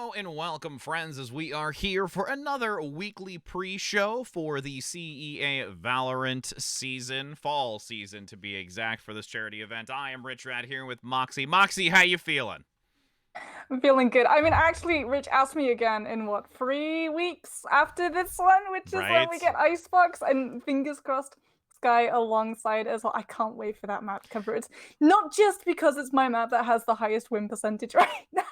Hello and welcome, friends, as we are here for another weekly pre-show for the CEA Valorant season, fall season to be exact, for this charity event. I am RichRad here with Moxi. Moxi, how you feeling? I'm feeling good. I mean, actually, Rich asked me again in what, 3 weeks after this one, which is when we Right? get Icebox, and fingers crossed, Sky alongside as well. I can't wait for that map to come through. It's not just because it's my map that has the highest win percentage right now,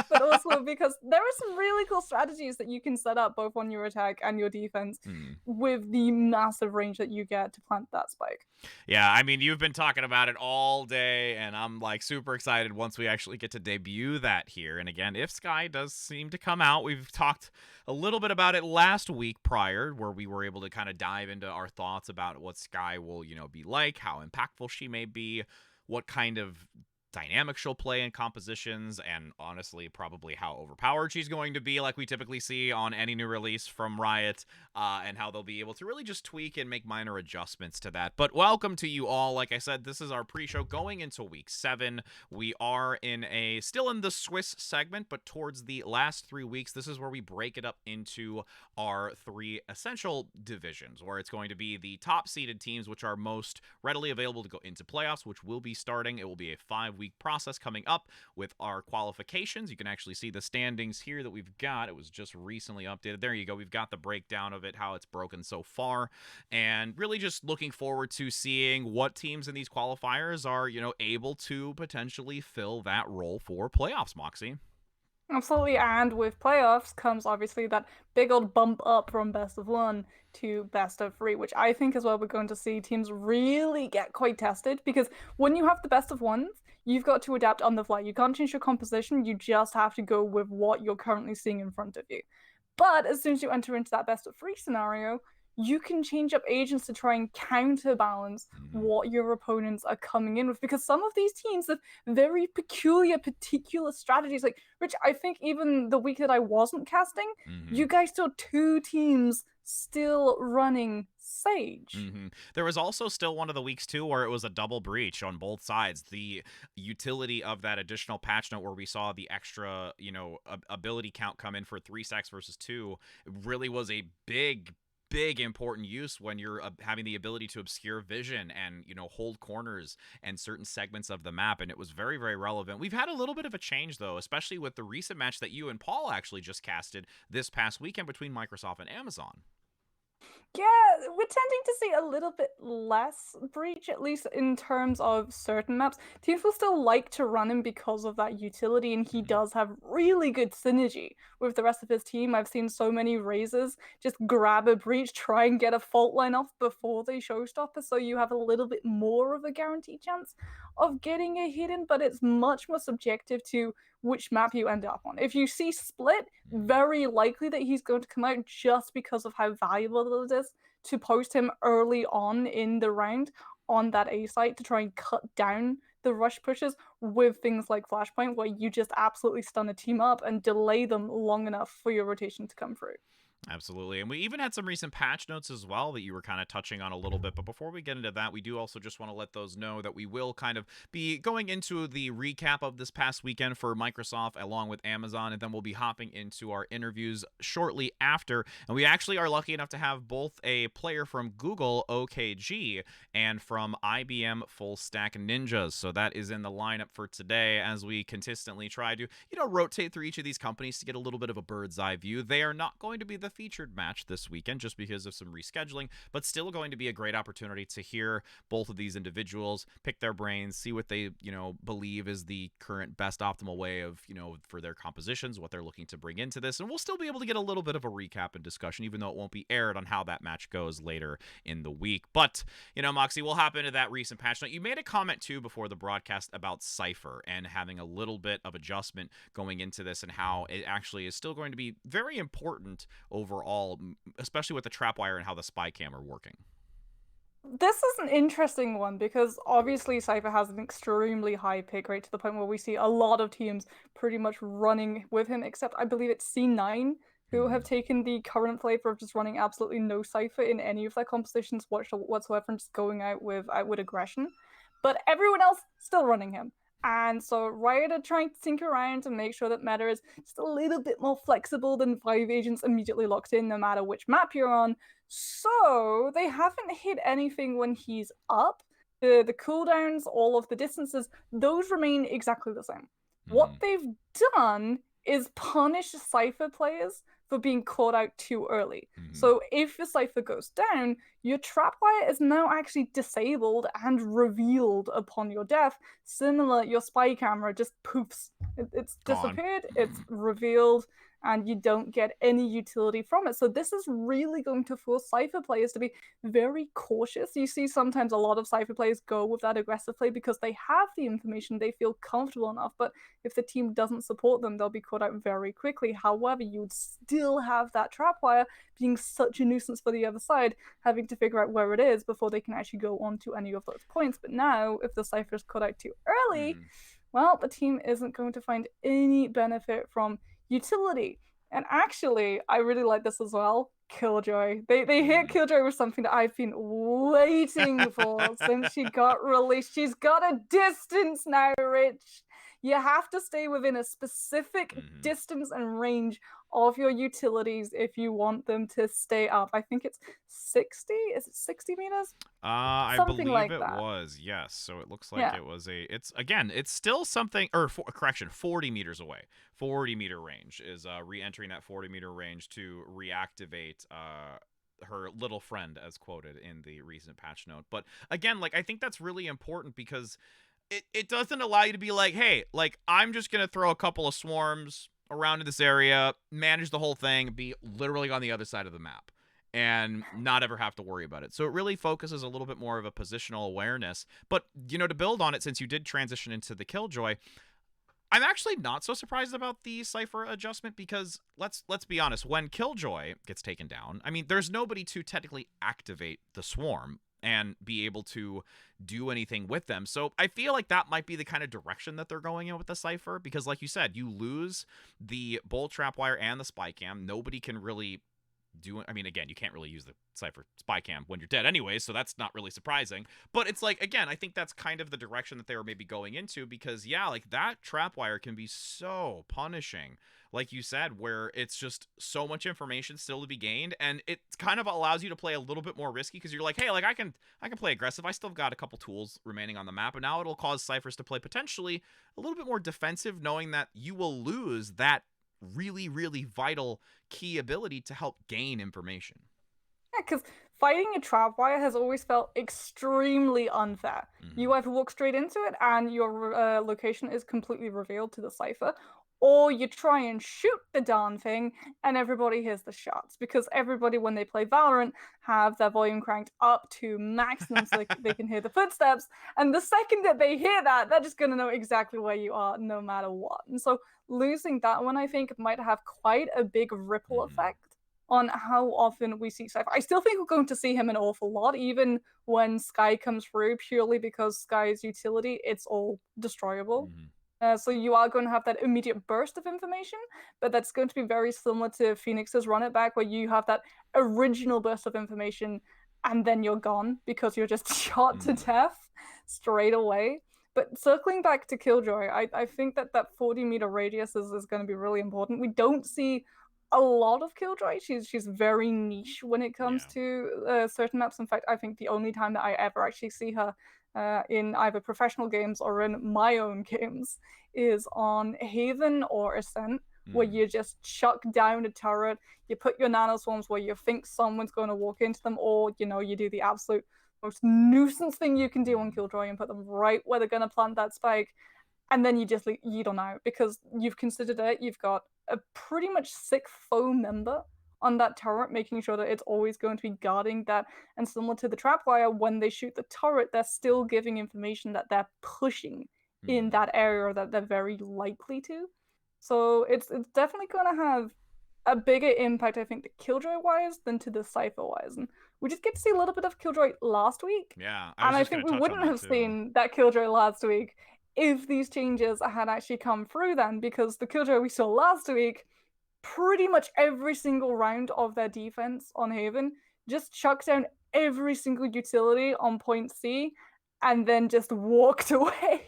but also because there are some really cool strategies that you can set up both on your attack and your defense Hmm. with the massive range that you get to plant that spike. Yeah, I mean, you've been talking about it all day, and I'm like super excited once we actually get to debut that here. And again, if Sky does seem to come out, we've talked a little bit about it last week prior, where we were able to kind of dive into our thoughts about what Sky will, be like, how impactful she may be, what kind of dynamic she'll play in compositions, and honestly probably how overpowered she's going to be, like we typically see on any new release from Riot, and how they'll be able to really just tweak and make minor adjustments to that. But welcome to you all. Like I said, this is our pre-show going into week 7. We are still in the Swiss segment, but towards the last 3 weeks, this is where we break it up into our 3 essential divisions, where it's going to be the top seeded teams, which are most readily available to go into playoffs, which will be starting. It will be a 5-week process coming up with our qualifications. You can actually see the standings here that we've got. It was just recently updated. There you go. We've got the breakdown of it, how it's broken so far, and really just looking forward to seeing what teams in these qualifiers are, able to potentially fill that role for playoffs, Moxie. Absolutely, and with playoffs comes obviously that big old bump up from best of one to best of three, which I think as well we're going to see teams really get quite tested because when you have the best of ones, you've got to adapt on the fly. You can't change your composition, you just have to go with what you're currently seeing in front of you. But as soon as you enter into that best of three scenario, you can change up agents to try and counterbalance Mm-hmm. what your opponents are coming in with because some of these teams have very peculiar, particular strategies. Like, Rich, I think even the week that I wasn't casting, Mm-hmm. you guys saw 2 teams still running Sage. There was also still one of the weeks too where it was a double breach on both sides. The utility of that additional patch note where we saw the extra, ability count come in for 3 sacks versus 2 really was a big important use when you're having the ability to obscure vision and hold corners and certain segments of the map, and it was very, very relevant. We've had a little bit of a change though, especially with the recent match that you and Paul actually just casted this past weekend between Microsoft and Amazon. Yeah, we're tending to see a little bit less breach, at least in terms of certain maps. Teams will still like to run him because of that utility, and he Mhm. does have really good synergy with the rest of his team. I've seen so many Razors just grab a breach, try and get a fault line off before they showstopper, so you have a little bit more of a guaranteed chance of getting a hidden, but it's much more subjective to which map you end up on. If you see Split, Mhm. very likely that he's going to come out just because of how valuable it is to post him early on in the round on that A site to try and cut down the rush pushes with things like Flashpoint, where you just absolutely stun a team up and delay them long enough for your rotation to come through. Absolutely. And we even had some recent patch notes as well that you were kind of touching on a little bit. But before we get into that, we do also just want to let those know that we will kind of be going into the recap of this past weekend for Microsoft along with Amazon. And then we'll be hopping into our interviews shortly after. And we actually are lucky enough to have both a player from Google OKG and from IBM Full Stack Ninjas. So that is in the lineup for today as we consistently try to, rotate through each of these companies to get a little bit of a bird's eye view. They are not going to be the featured match this weekend just because of some rescheduling, but still going to be a great opportunity to hear both of these individuals, pick their brains, see what they, believe is the current best optimal way of, for their compositions, what they're looking to bring into this. And we'll still be able to get a little bit of a recap and discussion, even though it won't be aired on how that match goes later in the week. But, Moxie, we'll hop into that recent patch note. You made a comment too before the broadcast about Cypher and having a little bit of adjustment going into this and how it actually is still going to be very important overall, especially with the trapwire and how the spy cam are working. This is an interesting one because obviously Cypher has an extremely high pick rate to the point where we see a lot of teams pretty much running with him, except I believe it's C9 who have Hmm. taken the current flavor of just running absolutely no Cypher in any of their compositions whatsoever and just going out with aggression. But everyone else still running him. And so Riot are trying to tinker around to make sure that meta is just a little bit more flexible than 5 agents immediately locked in no matter which map you're on. So they haven't hit anything when he's up. The cooldowns, all of the distances, those remain exactly the same. What Hmm. they've done is punish Cypher players for being caught out too early. Hmm. So if the Cypher goes down, your trapwire is now actually disabled and revealed upon your death. Similar, your spy camera just poofs. It's Gone. disappeared, it's revealed, and you don't get any utility from it. So this is really going to force Cypher players to be very cautious. You see sometimes a lot of Cypher players go with that aggressive play because they have the information, they feel comfortable enough, but if the team doesn't support them, they'll be caught out very quickly. However, you would still have that trapwire being such a nuisance for the other side, having to figure out where it is before they can actually go on to any of those points. But now, if the Cypher is cut out too early, Hmm. well, the team isn't going to find any benefit from utility. And actually, I really like this as well. Killjoy. They hit Hmm. Killjoy with something that I've been waiting for since she got released. She's got a distance now, Rich. You have to stay within a specific Hmm. distance and range of your utilities if you want them to stay up. I think it's 60. Is it 60 meters? I Something believe like it that. was, yes. So it looks like Yeah. it was it's again, it's still something, or correction, 40 meters away. 40-meter range is re-entering that 40-meter range to reactivate her little friend, as quoted in the recent patch note. But again, like, I think that's really important because it doesn't allow you to be like, hey, like, I'm just gonna throw a couple of swarms around in this area, manage the whole thing, be literally on the other side of the map, and not ever have to worry about it. So it really focuses a little bit more of a positional awareness. But, to build on it, since you did transition into the Killjoy, I'm actually not so surprised about the Cypher adjustment because let's be honest, when Killjoy gets taken down, I mean, there's nobody to technically activate the swarm and be able to do anything with them. So I feel like that might be the kind of direction that they're going in with the Cypher because, like you said, you lose the bolt trap wire and the spy cam. Nobody can really do. I mean, again, you can't really use the Cypher spy cam when you're dead anyway, so that's not really surprising. But it's like, again, I think that's kind of the direction that they were maybe going into because, yeah, like, that trapwire can be so punishing, like you said, where it's just so much information still to be gained, and it kind of allows you to play a little bit more risky because you're like, hey, like, I can play aggressive. I still got a couple tools remaining on the map, and now it'll cause Cyphers to play potentially a little bit more defensive, knowing that you will lose that really, really vital key ability to help gain information. Yeah, because fighting a trapwire has always felt extremely unfair. Mm-hmm. You either walk straight into it and your location is completely revealed to the cipher, or you try and shoot the darn thing and everybody hears the shots. Because everybody, when they play Valorant, have their volume cranked up to maximum so they can hear the footsteps. And the second that they hear that, they're just going to know exactly where you are no matter what. And so losing that one, I think, might have quite a big ripple Mm-hmm. effect on how often we see Cypher. I still think we're going to see him an awful lot, even when Sky comes through, purely because Sky's utility, it's all destroyable. Mm-hmm. So you are going to have that immediate burst of information, but that's going to be very similar to Phoenix's run it back, where you have that original burst of information and then you're gone because you're just shot to Mm-hmm. death straight away. But circling back to Killjoy, I think that that 40-meter radius is going to be really important. We don't see a lot of Killjoy. She's very niche when it comes Yeah. to certain maps. In fact, I think the only time that I ever actually see her in either professional games or in my own games is on Haven or Ascent, where Mm-hmm. you just chuck down a turret, you put your nanoswarms where you think someone's going to walk into them, or you do the absolute most nuisance thing you can do on Mm-hmm. Killjoy and put them right where they're going to plant that spike, and then you just yeet on out because you've considered it. You've got a pretty much sick foe member on that turret, making sure that it's always going to be guarding that. And similar to the trapwire, when they shoot the turret, they're still giving information that they're pushing in Mm-hmm. that area or that they're very likely to. So it's definitely going to have a bigger impact, I think, to Killjoy wise than to the Cypher wise. And we just get to see a little bit of Killjoy last week. Yeah, I was And I just gonna think we touch on wouldn't that have too. seen that Killjoy last week if these changes had actually come through then, because the Killjoy we saw last week, pretty much every single round of their defense on Haven just chucked down every single utility on point C and then just walked away.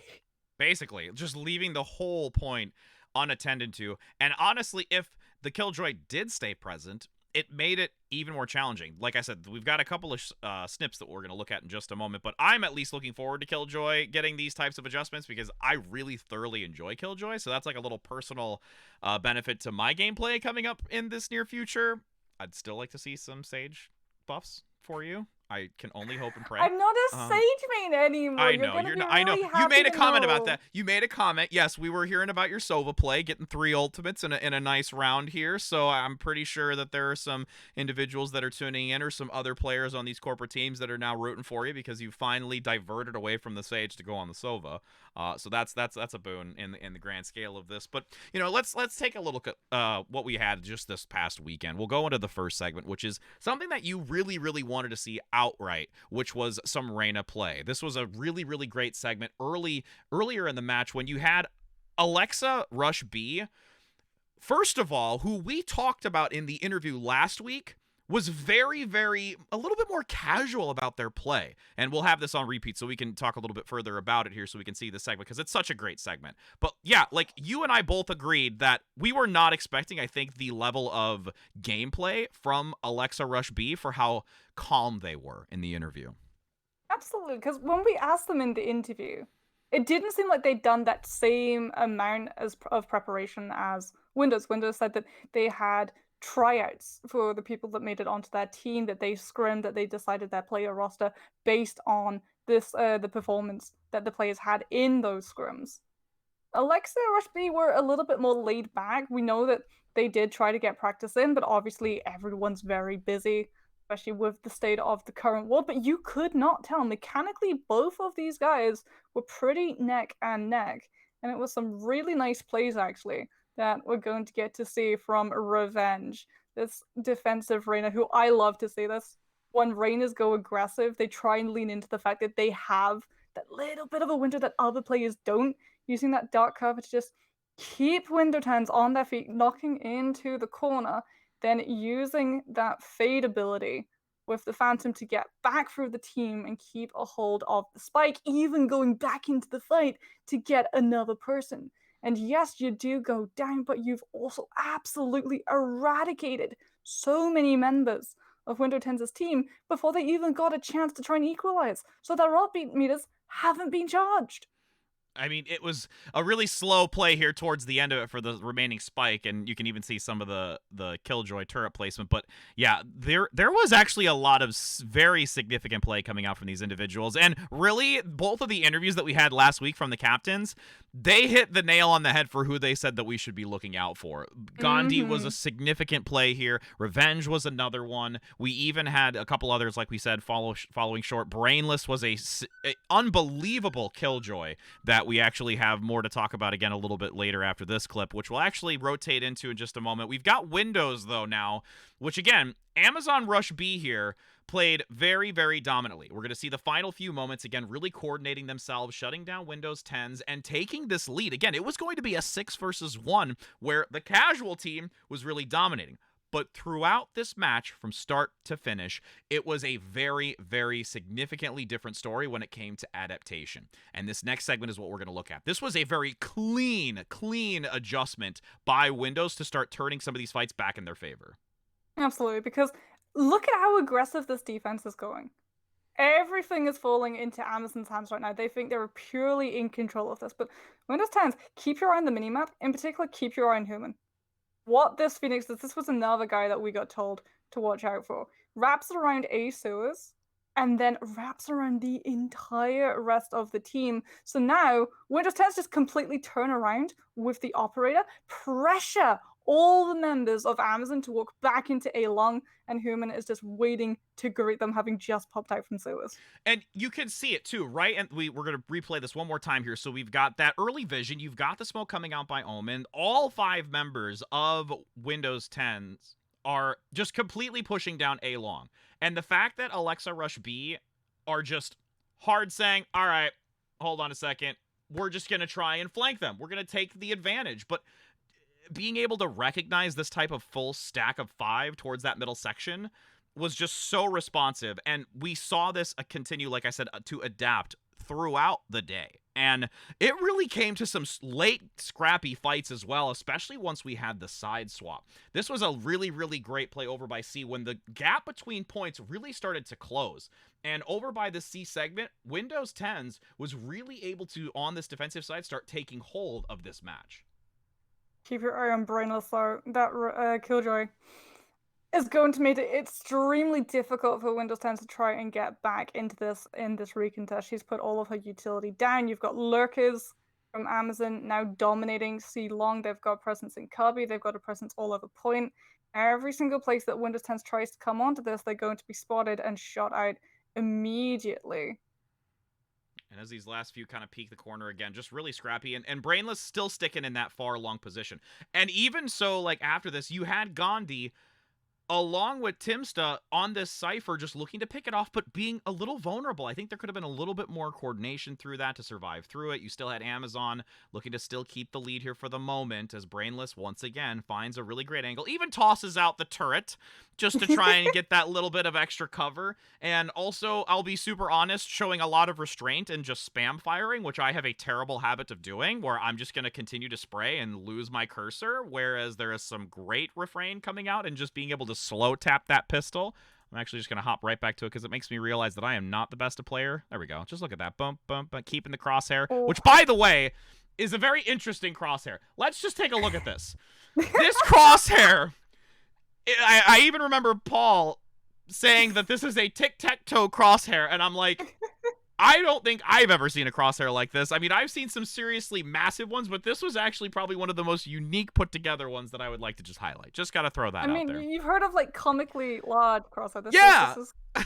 Basically, just leaving the whole point unattended to. And honestly, if the Killjoy did stay present, it made it even more challenging. Like I said, we've got a couple of snips that we're going to look at in just a moment, but I'm at least looking forward to Killjoy getting these types of adjustments because I really thoroughly enjoy Killjoy, so that's like a little personal benefit to my gameplay coming up in this near future. I'd still like to see some Sage buffs for you. I can only hope and pray. I'm not a Sage main anymore. I You're know gonna you're be not. I know really you happy made a to comment about know. that. You made a comment. Yes, we were hearing about your Sova play, getting 3 ultimates in a nice round here. So I'm pretty sure that there are some individuals that are tuning in, or some other players on these corporate teams that are now rooting for you because you finally diverted away from the Sage to go on the Sova. So that's a boon in the grand scale of this. But let's take a look at what we had just this past weekend. We'll go into the first segment, which is something that you really wanted to see outright, which was some Reyna play. This was a really great segment earlier in the match when you had Alexa rush B. First of all, who we talked about in the interview last week, was very a little bit more casual about their play. And we'll have this on repeat so we can talk a little bit further about it here so we can see the segment because it's such a great segment. But yeah, like you and I both agreed that we were not expecting, I think, the level of gameplay from Alexa rush B for how calm they were in the interview. Absolutely, because when we asked them in the interview, it didn't seem like they'd done that same amount of preparation as Windows. Windows said that they had tryouts for the people that made it onto that team, that they scrimmed, that they decided their player roster based on the performance that the players had in those scrims. Alexa Rush B were a little bit more laid back. We know that they did try to get practice in, but obviously everyone's very busy, especially with the state of the current world. But you could not tell. Mechanically, both of these guys were pretty neck and neck. And it was some really nice plays, actually, that we're going to get to see from Revenge, this defensive Reyna, who I love to see this. When Reynas go aggressive, they try and lean into the fact that they have that little bit of a window that other players don't, using that dark cover to just keep window turns on their feet, knocking into the corner, then using that fade ability with the Phantom to get back through the team and keep a hold of the spike, even going back into the fight to get another person. And yes, you do go down, but you've also absolutely eradicated so many members of Window 10's team before they even got a chance to try and equalize. So their upbeat meters haven't been charged. I mean, it was a really slow play here towards the end of it for the remaining spike, and you can even see some of the Killjoy turret placement. But yeah, there was actually a lot of very significant play coming out from these individuals, and really both of the interviews that we had last week from the captains, they hit the nail on the head for who they said that we should be looking out for. Gandhi was a significant play here. Revenge was another one. We even had a couple others, like we said, following short. Brainless was a unbelievable Killjoy that we actually have more to talk about again a little bit later after this clip, which we'll actually rotate into in just a moment. We've got Windows, though, now, which, again, Amazon Rush B here played very dominantly. We're going to see the final few moments, again, really coordinating themselves, shutting down Windows 10s, and taking this lead. Again, it was going to be a 6 versus 1, where the casual team was really dominating. But throughout this match, from start to finish, it was a very significantly different story when it came to adaptation. And this next segment is what we're going to look at. This was a very clean adjustment by Windows to start turning some of these fights back in their favor. Absolutely, because look at how aggressive this defense is going. Everything is falling into Amazon's hands right now. They think they're purely in control of this. But Windows 10s, keep your eye on the minimap. In particular, keep your eye on Human. What this Phoenix does, this was another guy that we got told to watch out for. Wraps around A sewers and then wraps around the entire rest of the team. So now Windows 10's just completely turn around with the operator, pressure all the members of Amazon to walk back into A long, and Human is just waiting to greet them, having just popped out from sewers. And you can see it too, right? And we're going to replay this one more time here. So we've got that early vision. You've got the smoke coming out by Omen. All 5 members of Windows 10 are just completely pushing down A long. And the fact that Alexa Rush B are just hard saying, all right, hold on a second, we're just going to try and flank them. We're going to take the advantage. But being able to recognize this type of full stack of 5 towards that middle section was just so responsive. And we saw this continue, like I said, to adapt throughout the day. And it really came to some late scrappy fights as well, especially once we had the side swap. This was a really, really great play over by C when the gap between points really started to close. And over by the C segment, Windows 10s was really able to, on this defensive side, start taking hold of this match. Keep your eye on Brainless though. That Killjoy is going to make it extremely difficult for Windows 10 to try and get back into this recontest. She's put all of her utility down. You've got lurkers from Amazon now dominating C long. They've got presence in Cubby. They've got a presence all over point. Every single place that Windows 10 tries to come onto this, they're going to be spotted and shot out immediately. And as these last few kind of peek the corner again, just really scrappy. And Brainless still sticking in that far long position. And even so, like after this, you had Gandhi along with Timsta on this Cypher just looking to pick it off, but being a little vulnerable. I think there could have been a little bit more coordination through that to survive through it. You still had Amazon looking to still keep the lead here for the moment as Brainless once again finds a really great angle. Even tosses out the turret just to try and get that little bit of extra cover. And also, I'll be super honest, showing a lot of restraint and just spam firing, which I have a terrible habit of doing, where I'm just going to continue to spray and lose my cursor, whereas there is some great refrain coming out and just being able to slow tap that pistol. I'm actually just going to hop right back to it because it makes me realize that I am not the best of player. There we go. Just look at that. Bump, bump, bump. Keeping the crosshair, which, by the way, is a very interesting crosshair. Let's just take a look at this. This crosshair, I even remember Paul saying that this is a tic-tac-toe crosshair, and I'm like, I don't think I've ever seen a crosshair like this. I mean, I've seen some seriously massive ones, but this was actually probably one of the most unique put together ones that I would like to just highlight. Just got to throw that out there. I mean, you've heard of like comically large crosshair. Yeah! This is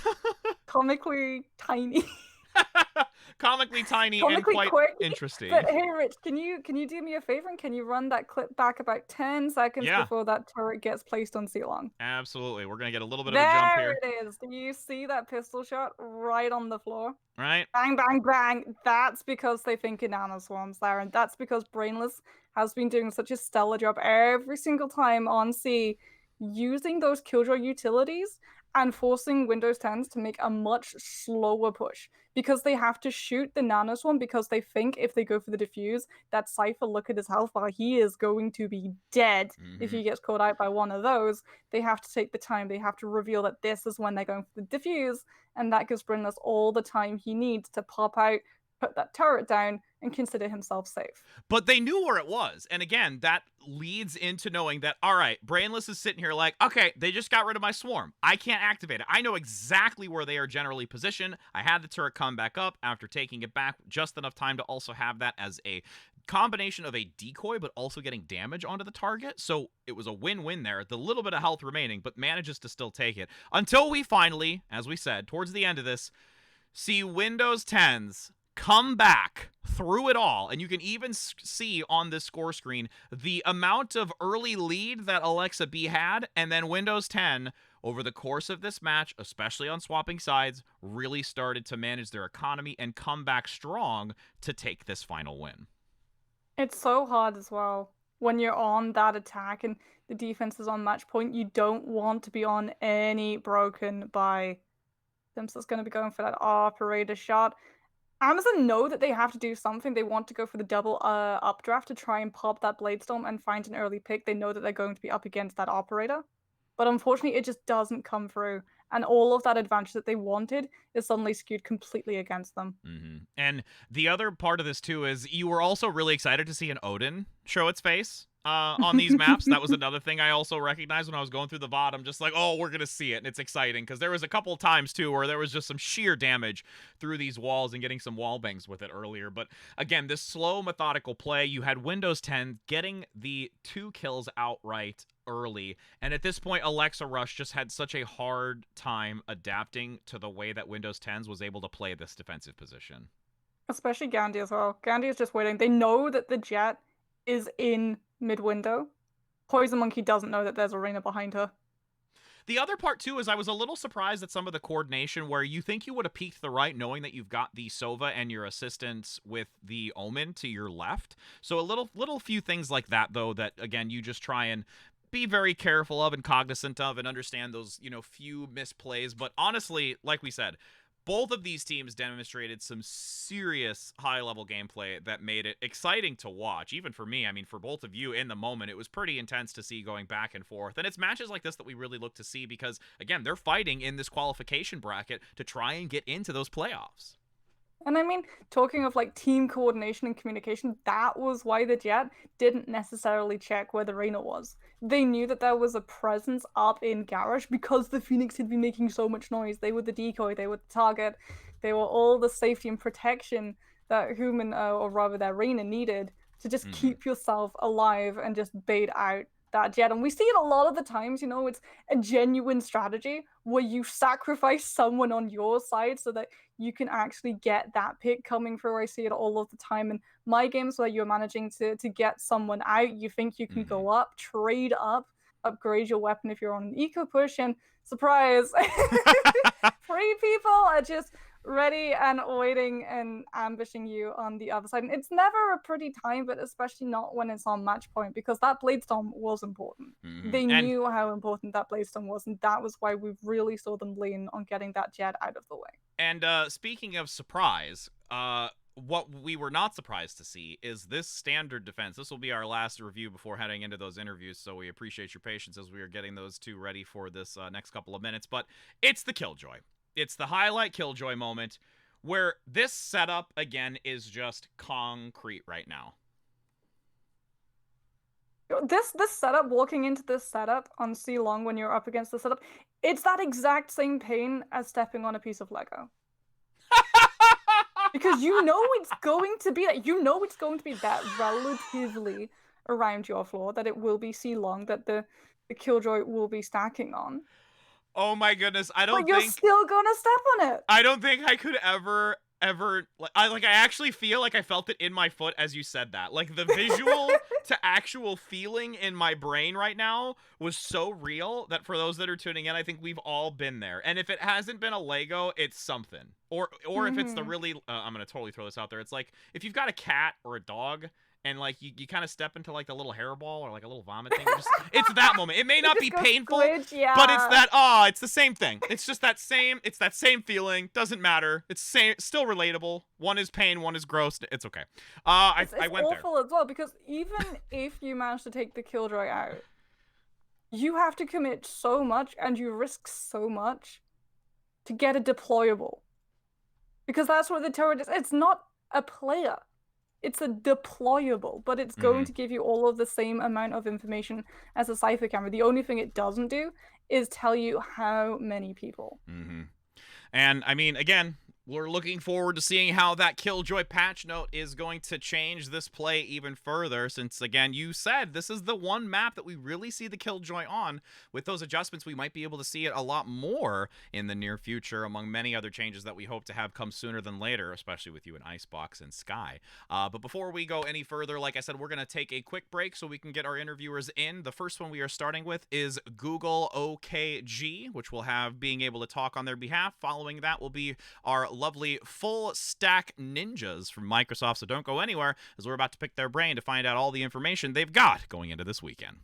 comically tiny. Comically tiny and quite quick. interesting. But hey, Rich, can you do me a favor and can you run that clip back about 10 seconds before that turret gets placed on C-Long? Absolutely. We're going to get a little bit of a jump here. There it is. Do you see that pistol shot right on the floor? Right. Bang, bang, bang. That's because they think in nanoswarms there, and that's because Brainless has been doing such a stellar job every single time on C, using those Killjoy utilities and forcing Windows 10s to make a much slower push because they have to shoot the nanoswarm because they think if they go for the defuse, that Cypher, look at his health bar, he is going to be dead if he gets caught out by one of those. They have to take the time. They have to reveal that this is when they're going for the defuse, and that gives Brainless all the time he needs to pop out, put that turret down, and consider himself safe. But they knew where it was. And again, that leads into knowing that, all right, Brainless is sitting here like, okay, they just got rid of my swarm. I can't activate it. I know exactly where they are generally positioned. I had the turret come back up after taking it back just enough time to also have that as a combination of a decoy, but also getting damage onto the target. So it was a win-win there. The little bit of health remaining, but manages to still take it. Until we finally, as we said, towards the end of this, see Windows 10s come back through it all, and you can even see on this score screen the amount of early lead that Alexa B had, and then Windows 10 over the course of this match, especially on swapping sides, really started to manage their economy and come back strong to take this final win. It's so hard as well when you're on that attack and the defense is on match point. You don't want to be on any broken by Simpson's going to be going for that operator shot. Amazon know that they have to do something. They want to go for the double updraft to try and pop that Bladestorm and find an early pick. They know that they're going to be up against that operator. But unfortunately, it just doesn't come through. And all of that advantage that they wanted is suddenly skewed completely against them. And the other part of this, too, is you were also really excited to see an Odin show its face on these maps. That was another thing I also recognized when I was going through the VOD. I'm just like, oh, we're going to see it, and it's exciting, because there was a couple of times, too, where there was just some sheer damage through these walls and getting some wall bangs with it earlier. But again, this slow, methodical play, you had Windows 10 getting the 2 kills outright early, and at this point Alexa Rush just had such a hard time adapting to the way that Windows 10s was able to play this defensive position. Especially Gandhi as well. Gandhi is just waiting. They know that the Jet is in mid-window. Poison Monkey doesn't know that there's Arena behind her. The other part, too, is I was a little surprised at some of the coordination where you think you would have peeked the right knowing that you've got the Sova and your assistants with the Omen to your left. So a little few things like that, though, that, again, you just try and be very careful of and cognizant of and understand those, few misplays. But honestly, like we said, both of these teams demonstrated some serious high-level gameplay that made it exciting to watch, even for me. I mean, for both of you in the moment, it was pretty intense to see going back and forth. And it's matches like this that we really look to see because, again, they're fighting in this qualification bracket to try and get into those playoffs. And I mean, talking of like team coordination and communication, that was why the Jet didn't necessarily check where the Reyna was. They knew that there was a presence up in Garage because the Phoenix had been making so much noise. They were the decoy, they were the target, they were all the safety and protection that Human, or rather their Reyna, needed to just keep yourself alive and just bait out that Jet. And we see it a lot of the times, you know, it's a genuine strategy where you sacrifice someone on your side so that you can actually get that pick coming through. I see it all of the time in my games where you're managing to get someone out. You think you can go up, trade up, upgrade your weapon if you're on an eco push, and surprise, 3 people are just ready and waiting and ambushing you on the other side. And it's never a pretty time, but especially not when it's on match point, because that blade storm was important. They knew how important that blade storm was, and that was why we really saw them lean on getting that Jet out of the way. And speaking of surprise, what we were not surprised to see is this standard defense. This will be our last review before heading into those interviews, so we appreciate your patience as we are getting those two ready for this next couple of minutes. But it's the Killjoy. It's the highlight Killjoy moment where this setup, again, is just concrete right now. This setup, walking into this setup on C long when you're up against the setup, it's that exact same pain as stepping on a piece of Lego. Because you know it's going to be that. You know it's going to be that relatively around your floor, that it will be C long, that the Killjoy will be stacking on. Oh my goodness, But you're still gonna step on it. I don't think I could ever I actually feel like I felt it in my foot as you said that. Like the visual to actual feeling in my brain right now was so real that for those that are tuning in, I think we've all been there. And if it hasn't been a Lego, it's something. Or if it's the really I'm gonna totally throw this out there. It's like if you've got a cat or a dog and like you kind of step into like the little hairball or like a little vomit thing. It's that moment. It may not be painful, but it's that it's the same thing. It's just that same. It's that same feeling. Doesn't matter. It's still relatable. One is pain. One is gross. It's okay. I went there. It's awful as well because even if you manage to take the Killjoy out, you have to commit so much and you risk so much to get a deployable, because that's what the turret is. It's not a player. It's a deployable, but it's going to give you all of the same amount of information as a Cypher camera. The only thing it doesn't do is tell you how many people. And I mean, again, we're looking forward to seeing how that Killjoy patch note is going to change this play even further, since, again, you said this is the one map that we really see the Killjoy on. With those adjustments, we might be able to see it a lot more in the near future, among many other changes that we hope to have come sooner than later, especially with you in Icebox and Sky. But before we go any further, like I said, we're going to take a quick break so we can get our interviewers in. The first one we are starting with is Google OKG, which we'll have being able to talk on their behalf. Following that will be our lovely full stack ninjas from Microsoft, so don't go anywhere as we're about to pick their brain to find out all the information they've got going into this weekend.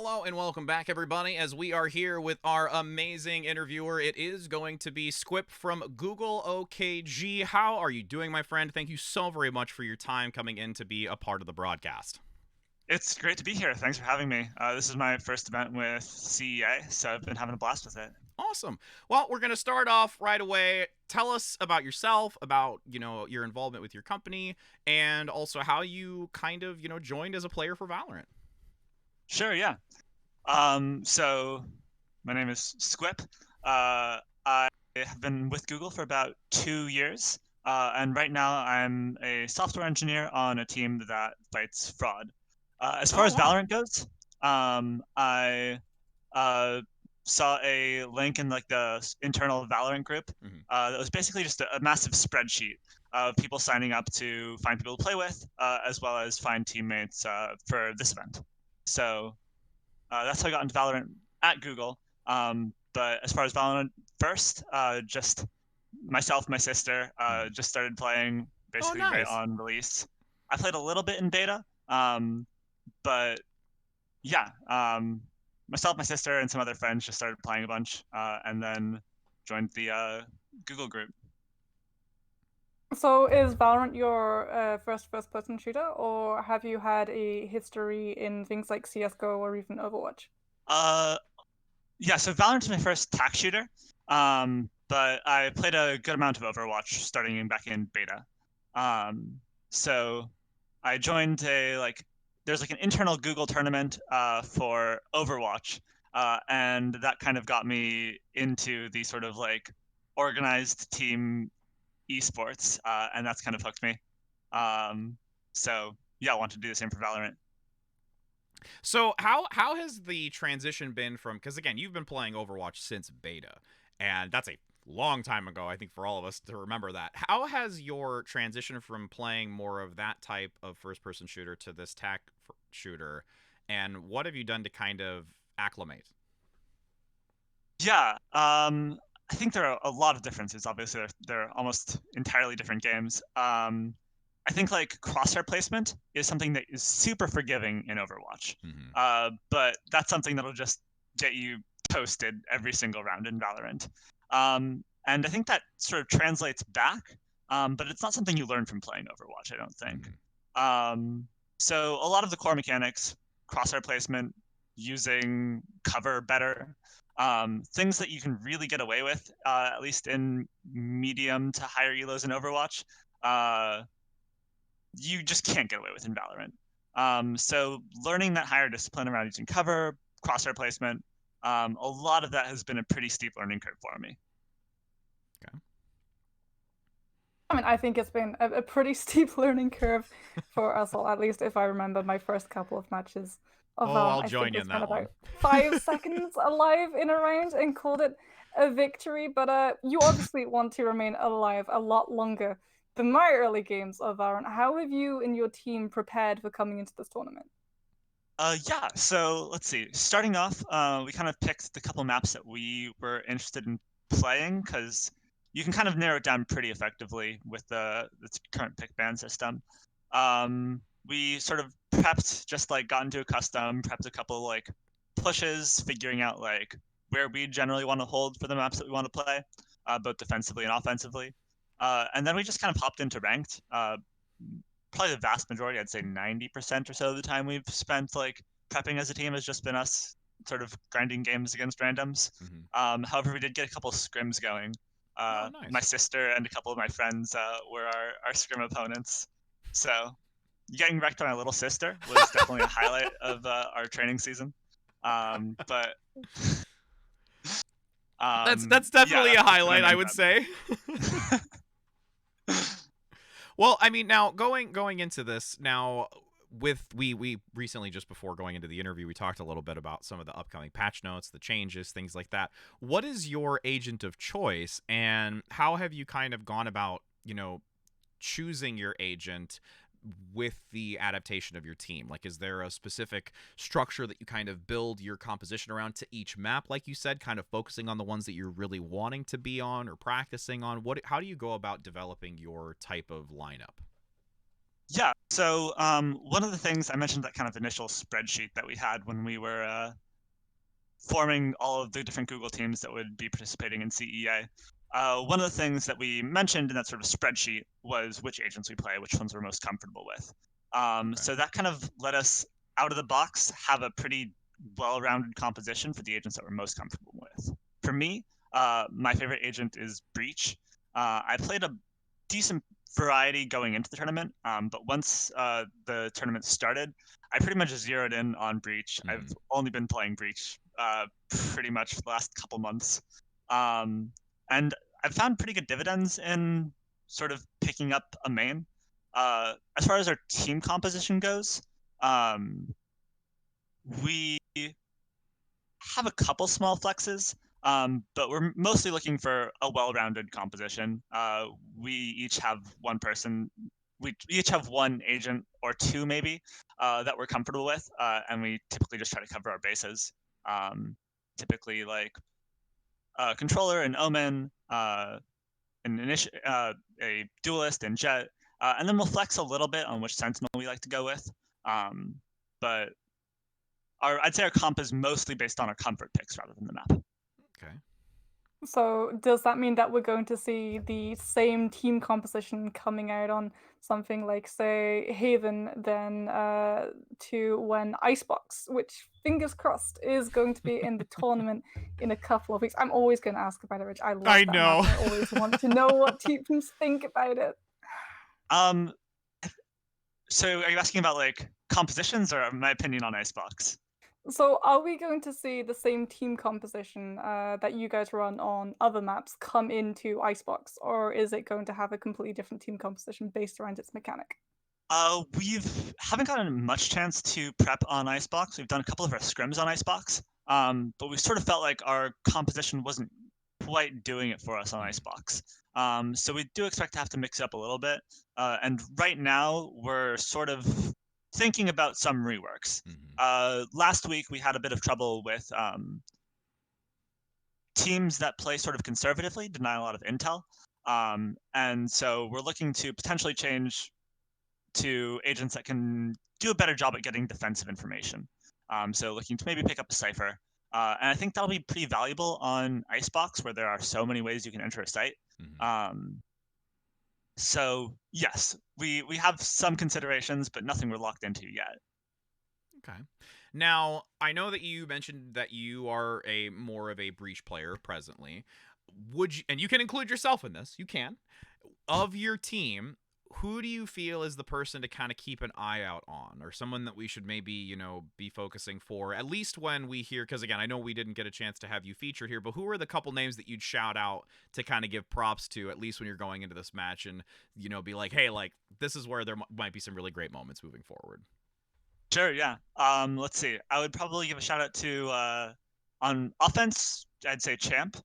Hello and welcome back, everybody, as we are here with our amazing interviewer. It is going to be Squip from Google OKG. How are you doing, my friend? Thank you so very much for your time coming in to be a part of the broadcast. It's great to be here. Thanks for having me. This is my first event with CEA, so I've been having a blast with it. Awesome. Well, we're going to start off right away. Tell us about yourself, about, your involvement with your company, and also how you kind of, joined as a player for Valorant. Sure, yeah. So my name is Squip. I have been with Google for about 2 years, and right now I'm a software engineer on a team that fights fraud. As far Oh, as wow. Valorant goes, I saw a link in like the internal Valorant group that was basically just a massive spreadsheet of people signing up to find people to play with, as well as find teammates for this event. So that's how I got into Valorant at Google. But as far as Valorant first, just myself, my sister, just started playing Oh, basically right nice. on release. I played a little bit in beta, but yeah, myself, my sister, and some other friends just started playing a bunch, and then joined the Google group. So is Valorant your first-person shooter, or have you had a history in things like CS:GO or even Overwatch? Uh, yeah, so Valorant's my first tac shooter, but I played a good amount of Overwatch starting back in beta. So I joined there's like an internal Google tournament for Overwatch, and that kind of got me into the sort of like organized team esports, and that's kind of hooked me. So yeah, I want to do the same for Valorant. So how has the transition been from, because again, you've been playing Overwatch since beta, and that's a long time ago, I think, for all of us to remember that. How has your transition from playing more of that type of first person shooter to this shooter, and what have you done to kind of acclimate? Yeah, I think there are a lot of differences. Obviously, they're almost entirely different games. I think like crosshair placement is something that is super forgiving in Overwatch, but that's something that'll just get you toasted every single round in Valorant. And I think that sort of translates back, but it's not something you learn from playing Overwatch, I don't think. Um, so a lot of the core mechanics, crosshair placement, using cover better, things that you can really get away with, at least in medium to higher elos in Overwatch, you just can't get away with in Valorant. So learning that higher discipline around using cover, crosshair placement, a lot of that has been a pretty steep learning curve for me. Okay. I mean, I think it's been a pretty steep learning curve for us all, at least if I remember my first couple of matches of Oh, Valorant. I'll I join think you we in spent that one. about 5 seconds alive in a round and called it a victory, but you obviously want to remain alive a lot longer than my early games of Valorant. How have you and your team prepared for coming into this tournament? Yeah, so let's see. Starting off, we kind of picked the couple maps that we were interested in playing because you can kind of narrow it down pretty effectively with the current pick ban system. We sort of prepped, just like got into a custom, prepped a couple like pushes, figuring out like where we generally want to hold for the maps that we want to play, both defensively and offensively. And then we just kind of hopped into ranked. Probably the vast majority, I'd say 90% or so of the time we've spent like prepping as a team has just been us sort of grinding games against randoms. However, we did get a couple scrims going. Oh, My nice. sister and a couple of my friends were our scrim opponents. So getting wrecked by my little sister was definitely a highlight of our training season. But That's yeah, definitely a that's been our highlight, I main would say. prep. Well, I mean, now going into this now, with we recently, just before going into the interview, we talked a little bit about some of the upcoming patch notes, the changes, things like that. What is your agent of choice, and how have you kind of gone about choosing your agent with the adaptation of your team? Like, is there a specific structure that you kind of build your composition around to each map, like you said, kind of focusing on the ones that you're really wanting to be on or practicing on? How do you go about developing your type of lineup? Yeah, So one of the things I mentioned, that kind of initial spreadsheet that we had when we were forming all of the different Google teams that would be participating in CEA. One of the things that we mentioned in that sort of spreadsheet was which agents we play, which ones we're most comfortable with. So that kind of let us, out of the box, have a pretty well-rounded composition for the agents that we're most comfortable with. For me, my favorite agent is Breach. I played a decent variety going into the tournament, but once the tournament started, I pretty much zeroed in on Breach. I've only been playing Breach pretty much for the last couple months. And I've found pretty good dividends in sort of picking up a main. As far as our team composition goes, we have a couple small flexes, but we're mostly looking for a well-rounded composition. We each have one person. We each have one agent or two, maybe, that we're comfortable with, and we typically just try to cover our bases. Typically, like controller and Omen, a duelist and Jet, and then we'll flex a little bit on which Sentinel we like to go with. But I'd say our comp is mostly based on our comfort picks rather than the map. Okay. So does that mean that we're going to see the same team composition coming out on something like, say, Haven then to when Icebox, which fingers crossed is going to be in the tournament in a couple of weeks? I'm always going to ask about it, Rich. I love I that know. map. I always want to know what teams think about it. So are you asking about like compositions or my opinion on Icebox? So are we going to see the same team composition that you guys run on other maps come into Icebox, or is it going to have a completely different team composition based around its mechanic? We haven't gotten much chance to prep on Icebox. We've done a couple of our scrims on Icebox, but we sort of felt like our composition wasn't quite doing it for us on Icebox. So we do expect to have to mix it up a little bit. And right now, we're sort of thinking about some reworks. Last week, we had a bit of trouble with teams that play sort of conservatively, deny a lot of intel. And so we're looking to potentially change to agents that can do a better job at getting defensive information. So looking to maybe pick up a cipher. And I think that'll be pretty valuable on Icebox, where there are so many ways you can enter a site. So yes, we have some considerations, but nothing we're locked into yet. Okay. Now, I know that you mentioned that you are a more of a Breach player presently. Would you, and you can include yourself in this, you can. Of your team, who do you feel is the person to kind of keep an eye out on, or someone that we should maybe, you know, be focusing for, at least when we hear, because again, I know we didn't get a chance to have you featured here, but who are the couple names that you'd shout out to kind of give props to, at least when you're going into this match, and, you know, be like, hey, like, this is where there might be some really great moments moving forward? Sure, yeah. Let's see. I would probably give a shout out to on offense, I'd say Champ.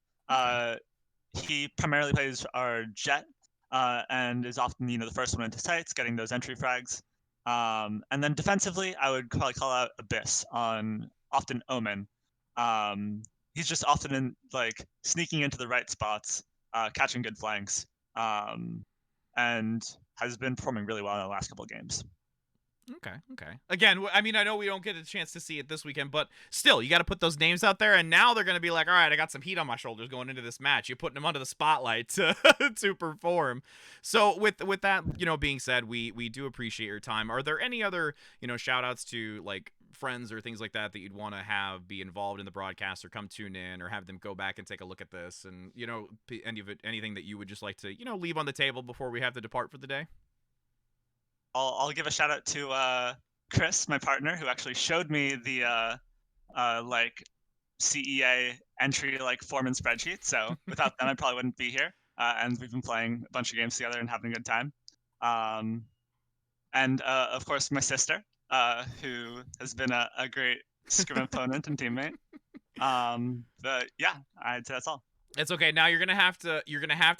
He primarily plays our Jet, and is often, you know, the first one into sites, getting those entry frags. And then defensively, I would probably call out Abyss on often Omen. He's just often in like sneaking into the right spots, catching good flanks, and has been performing really well in the last couple of games. Okay. Again, I mean, I know we don't get a chance to see it this weekend, but still, you got to put those names out there, and now they're going to be like, all right, I got some heat on my shoulders going into this match. You're putting them under the spotlight to to perform. So with that, you know, being said, we do appreciate your time. Are there any other, you know, shout outs to like friends or things like that that you'd want to have be involved in the broadcast, or come tune in, or have them go back and take a look at this, and, you know, anything that you would just like to, you know, leave on the table before we have to depart for the day? I'll give a shout out to Chris, my partner, who actually showed me the like CEA entry like form and spreadsheet. So without them, I probably wouldn't be here. And we've been playing a bunch of games together and having a good time. And of course, my sister, who has been a great scrim opponent and teammate. But yeah, I'd say that's all. It's okay. Now you're gonna have to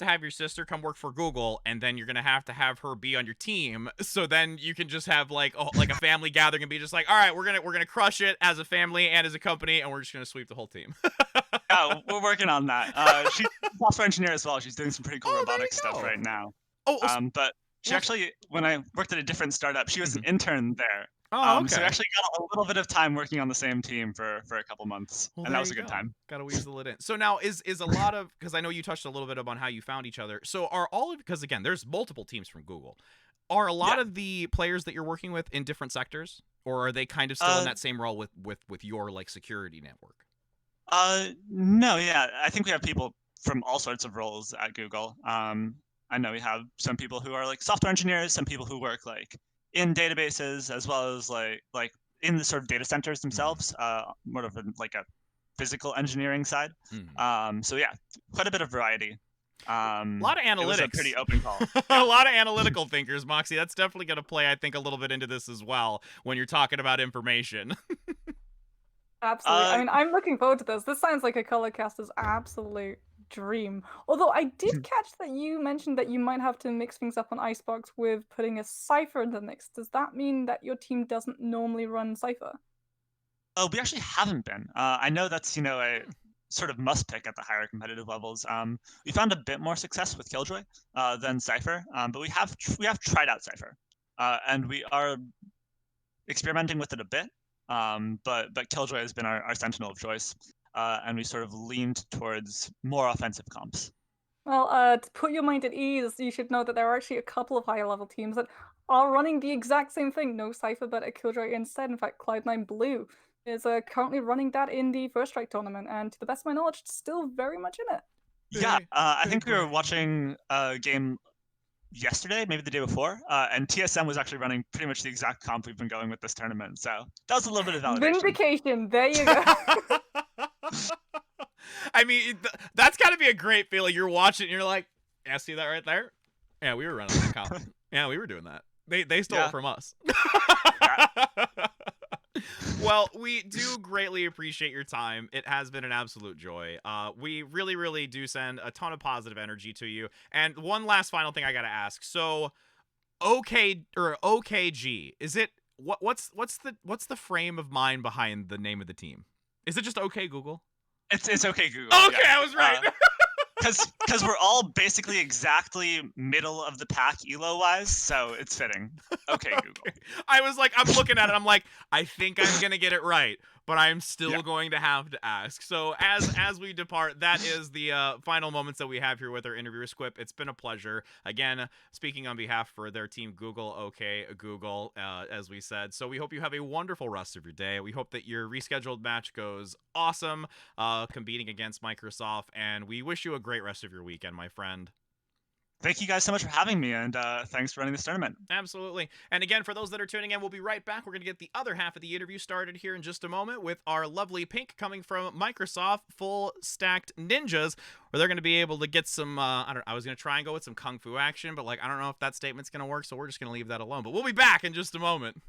have your sister come work for Google, and then you're gonna have her be on your team. So then you can just have like a family gathering and be just like, all right, we're gonna crush it as a family and as a company, and we're just gonna sweep the whole team. Yeah, we're working on that. She's a software engineer as well. She's doing some pretty cool robotic stuff right now. Oh, but She actually, when I worked at a different startup, she was an intern there. Oh, okay. So we actually got a little bit of time working on the same team for a couple months, Well, and there that was a you good go. time. Gotta weasel it in. So now is a lot of, because I know you touched a little bit about how you found each other. So are all of, because again, there's multiple teams from Google. Are a lot of the players that you're working with in different sectors, or are they kind of still in that same role with your like security network? No, yeah, I think we have people from all sorts of roles at Google. I know we have some people who are like software engineers, some people who work like in databases, as well as like in the sort of data centers themselves, more of like a physical engineering side. So yeah, quite a bit of variety. A lot of analytics. It was a pretty open call. A lot of analytical thinkers, Moxie. That's definitely going to play, I think, a little bit into this as well when you're talking about information. Absolutely. I mean, I'm looking forward to this. This sounds like a colorcaster's absolute dream. Although I did catch that you mentioned that you might have to mix things up on Icebox with putting a Cypher in the mix. Does that mean that your team doesn't normally run Cypher? Oh, we actually haven't been. I know that's, a sort of must pick at the higher competitive levels. We found a bit more success with Killjoy than Cypher, but we have tried out Cypher, and we are experimenting with it a bit. But Killjoy has been our sentinel of choice, and we sort of leaned towards more offensive comps. Well, to put your mind at ease, you should know that there are actually a couple of higher level teams that are running the exact same thing. No Cypher, but a Killjoy instead. In fact, Cloud9 Blue is currently running that in the First Strike tournament, and to the best of my knowledge, still very much in it. Yeah, I think we were watching a game yesterday, maybe the day before, and TSM was actually running pretty much the exact comp we've been going with this tournament. So that was a little bit of validation. Vindication. There you go. I mean, that's got to be a great feeling. You're watching, and you're like, "Yeah, see that right there? Yeah, we were running that comp. Yeah, we were doing that. They stole it from us." Well, we do greatly appreciate your time. It has been an absolute joy. We really, really do send a ton of positive energy to you. And one last final thing I gotta ask. So, OKG, is it what's the frame of mind behind the name of the team? Is it just OK Google? It's OK Google. Okay, yeah. I was right. Because we're all basically exactly middle of the pack elo wise, so it's fitting. Okay, Google. I was like, I'm looking at it, I'm like, I think I'm gonna get it right, but I'm still going to have to ask. So as we depart, that is the final moments that we have here with our interviewer Squip. It's been a pleasure. Again, speaking on behalf for their team Google, okay, Google, as we said. So we hope you have a wonderful rest of your day. We hope that your rescheduled match goes awesome, competing against Microsoft, and we wish you a great rest of your weekend, my friend. Thank you guys so much for having me, and thanks for running this tournament. Absolutely. And again, for those that are tuning in, we'll be right back. We're going to get the other half of the interview started here in just a moment with our lovely Pink coming from Microsoft, Full Stacked Ninjas, where they're going to be able to get some, I was going to try and go with some Kung Fu action, but I don't know if that statement's going to work, so we're just going to leave that alone. But we'll be back in just a moment.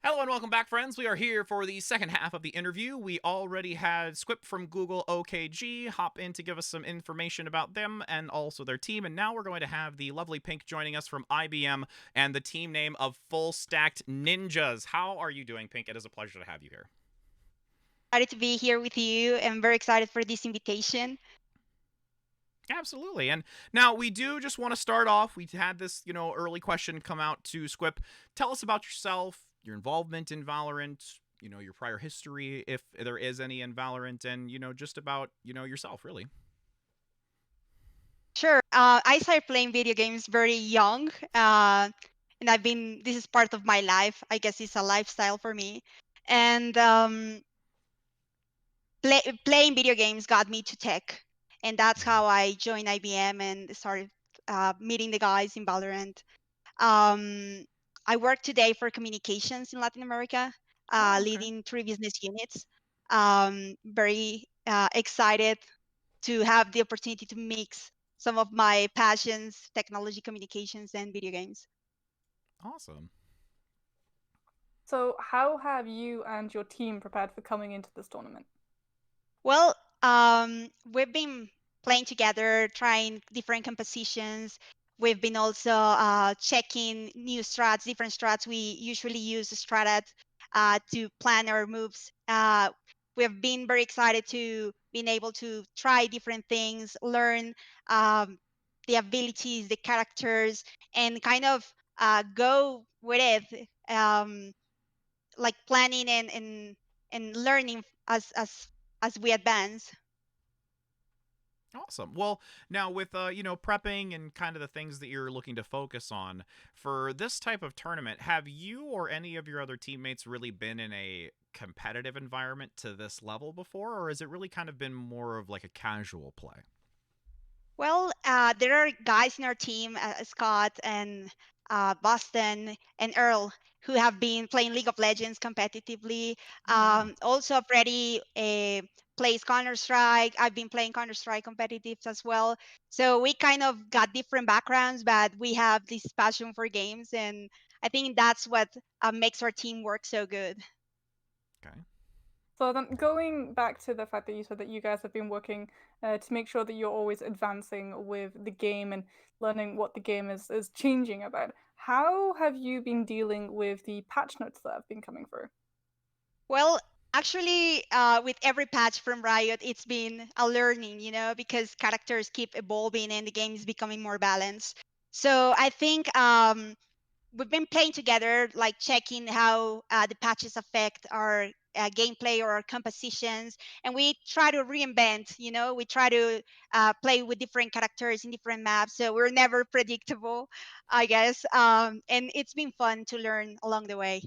Hello and welcome back, friends. We are here for the second half of the interview. We already had Squip from Google OKG hop in to give us some information about them and also their team, and now we're going to have the lovely Pink joining us from IBM and the team name of Full Stacked Ninjas. How are you doing, Pink? It is a pleasure to have you here. Excited to be here with you. I'm very excited for this invitation. Absolutely. And now we do just want to start off. We had this, early question come out to Squip. Tell us about yourself, your involvement in Valorant, your prior history, if there is any in Valorant, and, just about, yourself, really. Sure. I started playing video games very young, and this is part of my life. I guess it's a lifestyle for me. And playing video games got me to tech. And that's how I joined IBM and started meeting the guys in Valorant. Um, I work today for communications in Latin America, Okay. leading 3 business units. Very excited to have the opportunity to mix some of my passions, technology, communications, and video games. Awesome. So, how have you and your team prepared for coming into this tournament? Well, we've been playing together, trying different compositions. We've been also checking new strats, different strats. We usually use Strat to plan our moves. We have been very excited to being able to try different things, learn the abilities, the characters, and kind of go with it, like planning and learning as we advance. Awesome. Well, now with prepping and kind of the things that you're looking to focus on for this type of tournament, have you or any of your other teammates really been in a competitive environment to this level before, or has it really kind of been more of like a casual play? Well, there are guys in our team, Scott and Boston and Earl, who have been playing League of Legends competitively. Oh wow. Also, Freddie plays Counter Strike. I've been playing Counter Strike competitive as well. So we kind of got different backgrounds, but we have this passion for games, and I think that's what makes our team work so good. Okay. So then, going back to the fact that you said that you guys have been working to make sure that you're always advancing with the game and learning what the game is changing about, how have you been dealing with the patch notes that have been coming through? Well, actually, with every patch from Riot, it's been a learning, because characters keep evolving and the game is becoming more balanced. So I think we've been playing together, like checking how the patches affect our gameplay or our compositions, and we try to reinvent. We try to play with different characters in different maps, so we're never predictable, I guess. And it's been fun to learn along the way.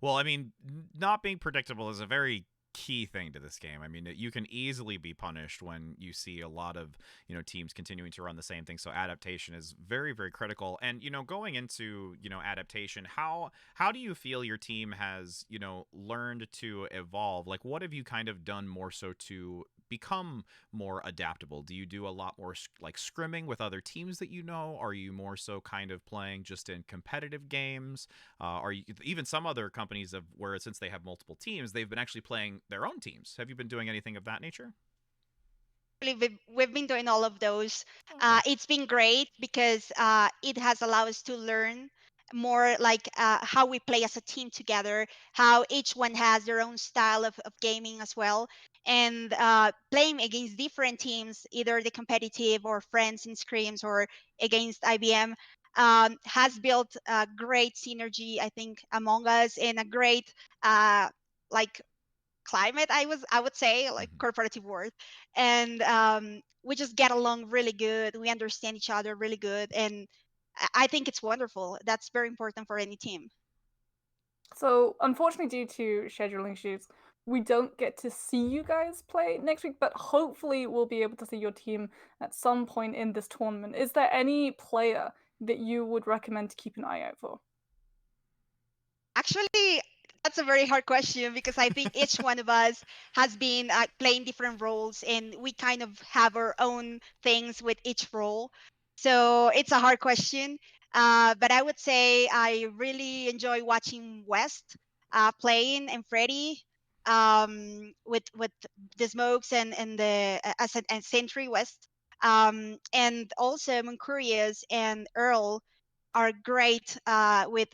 Well, I mean, not being predictable is a very key thing to this game. I mean, you can easily be punished when you see a lot of, teams continuing to run the same thing. So adaptation is very, very critical. And, going into, adaptation, how do you feel your team has, learned to evolve? Like what have you kind of done more so to become more adaptable? Do you do a lot more like scrimming with other teams that you know? Are you more so kind of playing just in competitive games? Are you even some other companies of where since they have multiple teams, they've been actually playing their own teams? Have you been doing anything of that nature? We've been doing all of those. Okay. It's been great because it has allowed us to learn more like how we play as a team together, how each one has their own style of gaming as well. And playing against different teams, either the competitive or friends in scrims or against IBM, has built a great synergy, I think, among us and a great like climate, I would say, like Mm-hmm. corporative word. And we just get along really good, we understand each other really good, and I think it's wonderful. That's very important for any team. So, unfortunately, due to scheduling issues, we don't get to see you guys play next week, but hopefully, we'll be able to see your team at some point in this tournament. Is there any player that you would recommend to keep an eye out for? Actually, that's a very hard question because I think each one of us has been playing different roles and we kind of have our own things with each role. So it's a hard question. But I would say I really enjoy watching West playing and Freddy with the smokes and the as a Sentry West. And also Mercurius and Earl are great with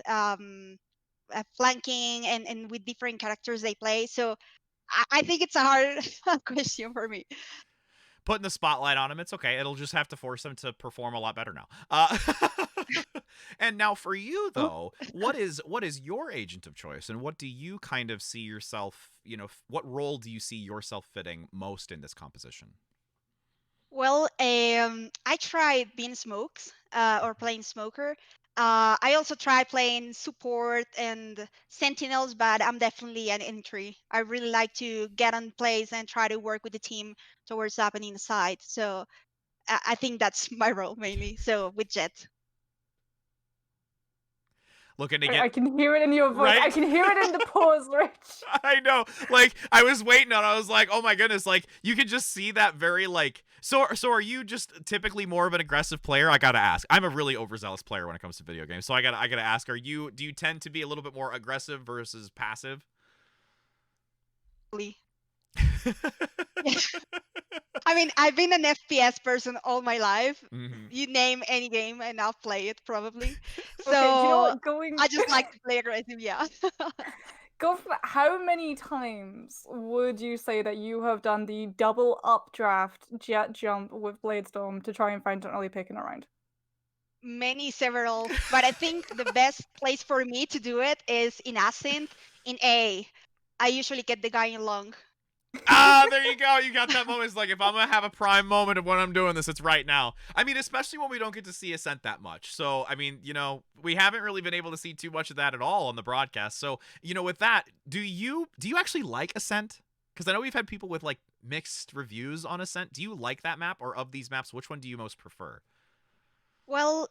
flanking and with different characters they play. So I think it's a hard question for me. Putting the spotlight on him, it's okay. It'll just have to force him to perform a lot better now. And now for you though, what is your agent of choice, and what do you kind of see yourself? What role do you see yourself fitting most in this composition? Well, I tried being smokes or playing smoker. I also tried playing support and sentinels, but I'm definitely an entry. I really like to get on plays and try to work with the team towards happening side. So I think that's my role mainly. So with Jet. Looking to get I can hear it in your voice. I right. can hear it in the pause, Rich. I know. Like I was waiting on. I was like, oh my goodness. Like you can just see that very like. So are you just typically more of an aggressive player? I gotta ask. I'm a really overzealous player when it comes to video games. So I gotta ask. Do you tend to be a little bit more aggressive versus passive? I mean, I've been an FPS person all my life. Mm-hmm. You name any game and I'll play it probably. So Okay, do you know what? Going I just like to play aggressive, yeah. go for how many times would you say that you have done the double updraft jet jump with Bladestorm to try and find an early pick in a round? Many, several. But I think the best place for me to do it is in Ascent in A. I usually get the guy in long. There you go. You got that moment. It's like, if I'm gonna have a prime moment of when I'm doing this, it's right now. I mean, especially when we don't get to see Ascent that much. So, I mean, we haven't really been able to see too much of that at all on the broadcast. So, with that, do you actually like Ascent? Because I know we've had people with like mixed reviews on Ascent. Do you like that map, or of these maps, which one do you most prefer? Well,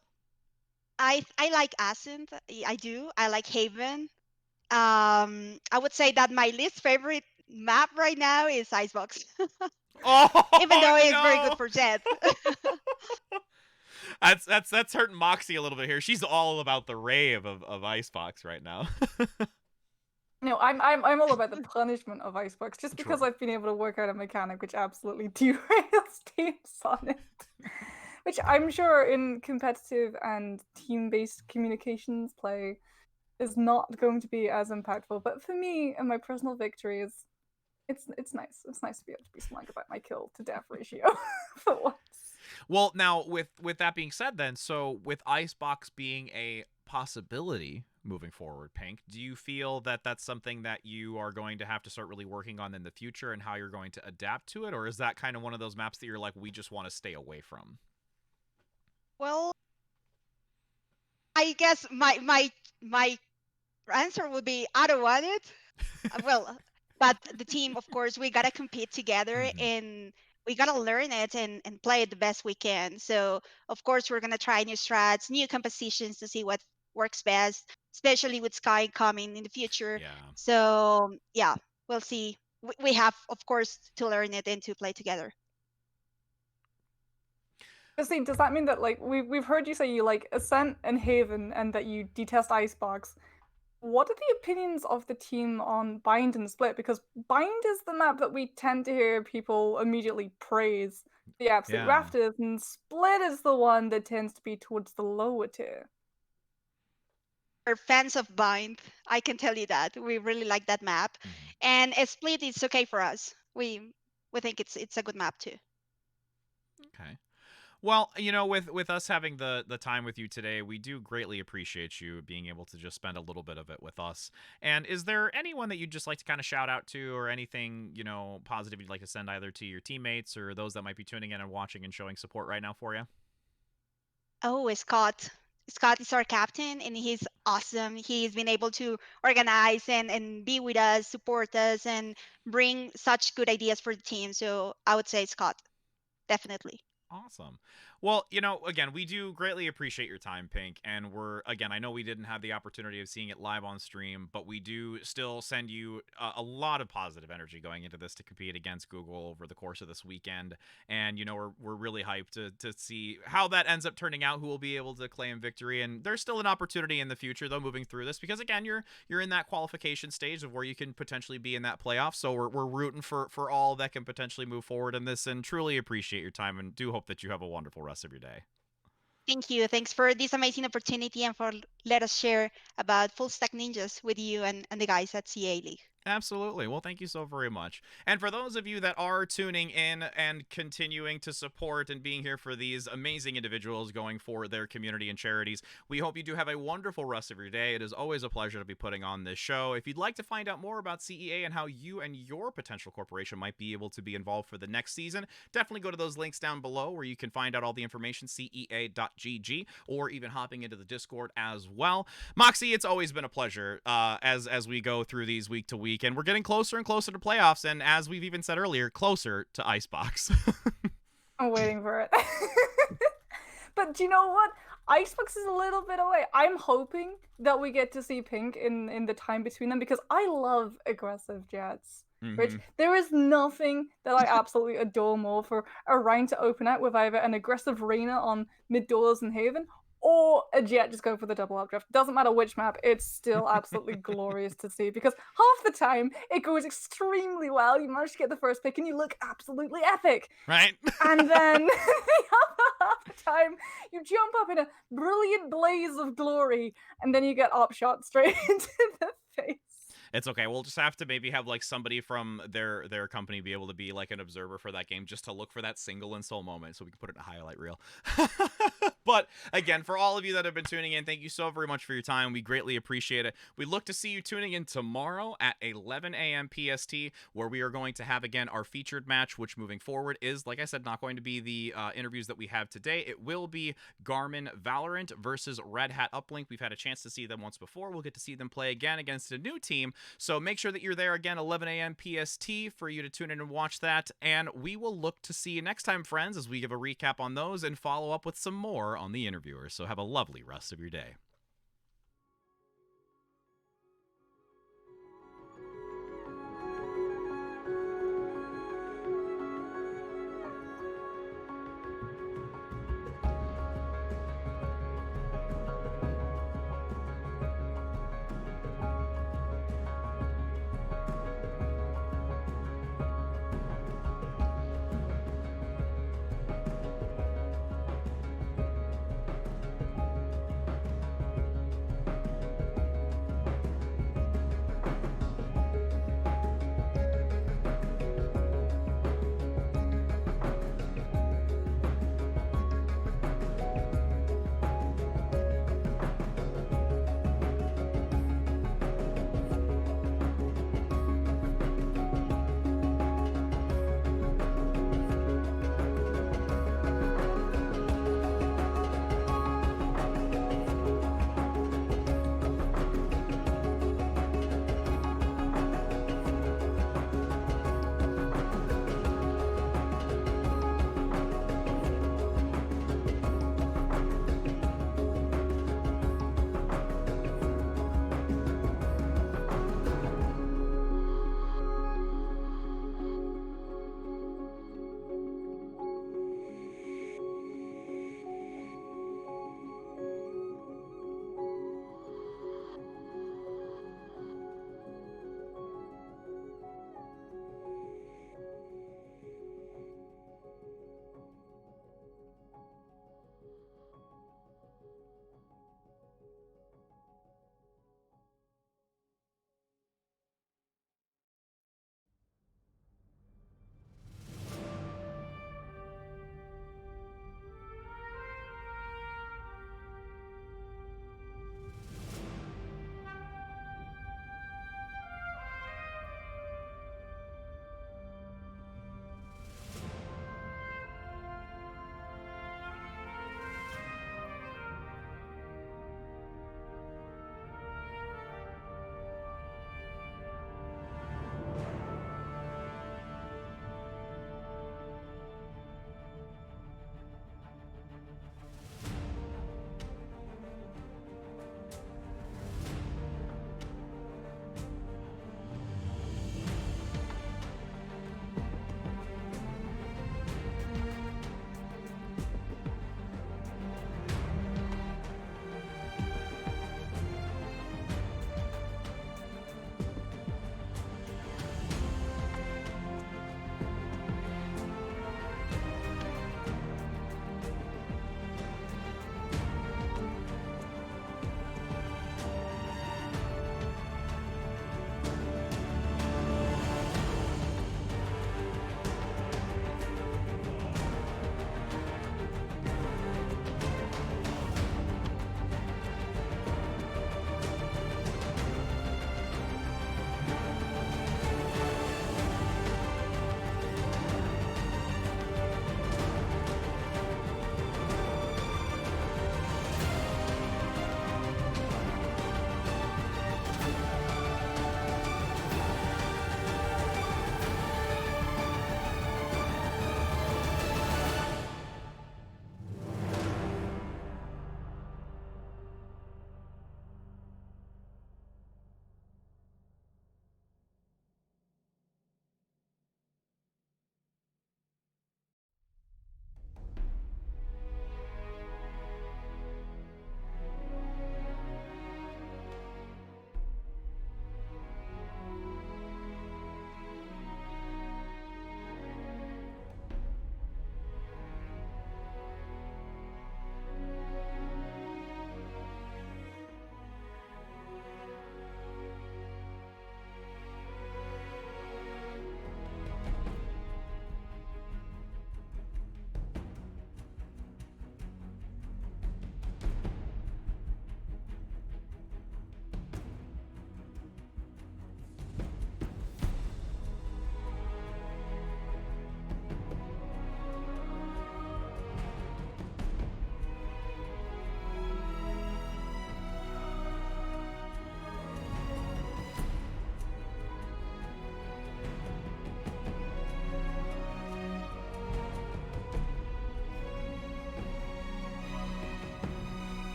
I like Ascent. I do. I like Haven. I would say that my least favorite map right now is Icebox. Oh Even though it's very no! good for Jet. That's hurting Moxie a little bit here. She's all about the rave of Icebox right now. No, I'm all about the punishment of Icebox, just because True. I've been able to work out a mechanic which absolutely derails teams on it. Which I'm sure in competitive and team-based communications play is not going to be as impactful. But for me and my personal victories, it's nice. It's nice to be able to be smug about my kill to death ratio for once. Well, now with that being said, then, so with Icebox being a possibility moving forward, Pink, do you feel that that's something that you are going to have to start really working on in the future, and how you're going to adapt to it, or is that kind of one of those maps that you're like, we just want to stay away from? Well, I guess my answer would be I don't want it. Well, but the team, of course, we gotta compete together and we gotta learn it and play it the best we can. So of course we're gonna try new strats, new compositions to see what works best, especially with Sky coming in the future. Yeah. So yeah, we'll see. We have, of course, to learn it and to play together. See, does that mean that like we've heard you say you like Ascent and Haven and that you detest Icebox? What are the opinions of the team on Bind and Split? Because Bind is the map that we tend to hear people immediately praise the absolute rafters, and Split is the one that tends to be towards the lower tier. We're fans of Bind. I can tell you that. We really like that map. And a Split is okay for us. We think it's a good map too. Okay. Well, with us having the time with you today, we do greatly appreciate you being able to just spend a little bit of it with us. And is there anyone that you'd just like to kind of shout out to, or anything, positive you'd like to send either to your teammates or those that might be tuning in and watching and showing support right now for you? Oh, Scott. Scott is our captain and he's awesome. He's been able to organize and be with us, support us, and bring such good ideas for the team. So I would say Scott, definitely. Awesome. Well, again, we do greatly appreciate your time, Pink, and I know we didn't have the opportunity of seeing it live on stream, but we do still send you a lot of positive energy going into this to compete against Google over the course of this weekend, and we're really hyped to see how that ends up turning out, who will be able to claim victory, and there's still an opportunity in the future, though, moving through this, because again, you're in that qualification stage of where you can potentially be in that playoff, so we're rooting for all that can potentially move forward in this, and truly appreciate your time, and do hope that you have a wonderful rest of your day. Thank you. Thanks for this amazing opportunity and for let us share about Full Stack Ninjas with you and the guys at CEA League. Absolutely. Well, thank you so very much. And for those of you that are tuning in and continuing to support and being here for these amazing individuals going for their community and charities, we hope you do have a wonderful rest of your day. It is always a pleasure to be putting on this show. If you'd like to find out more about CEA and how you and your potential corporation might be able to be involved for the next season, definitely go to those links down below where you can find out all the information, cea.gg, or even hopping into the Discord as well. Moxie, it's always been a pleasure as we go through these week to week. And we're getting closer and closer to playoffs, and as we've even said earlier, closer to Icebox. I'm waiting for it. But do you know what? Icebox is a little bit away. I'm hoping that we get to see Pink in the time between them, because I love aggressive Jets. Rich, there is nothing that I absolutely adore more for a round to open out with either an aggressive Reyna on mid doors and Haven, or a Jet just go for the double updraft. Doesn't matter which map, it's still absolutely glorious to see, because half the time it goes extremely well. You manage to get the first pick and you look absolutely epic. Right? And then the other half the time you jump up in a brilliant blaze of glory and then you get op shot straight into the face. It's okay. We'll just have to maybe have like somebody from their company be able to be like an observer for that game, just to look for that single and soul moment, so we can put it in a highlight reel. But again, for all of you that have been tuning in, thank you so very much for your time. We greatly appreciate it. We look to see you tuning in tomorrow at 11 a.m. PST, where we are going to have again our featured match, which moving forward is, like I said, not going to be the interviews that we have today. It will be Garmin Valorant versus Red Hat Uplink. We've had a chance to see them once before. We'll get to see them play again against a new team. So make sure that you're there again, 11 a.m. PST, for you to tune in and watch that. And we will look to see you next time, friends, as we give a recap on those and follow up with some more on the interviewers. So have a lovely rest of your day.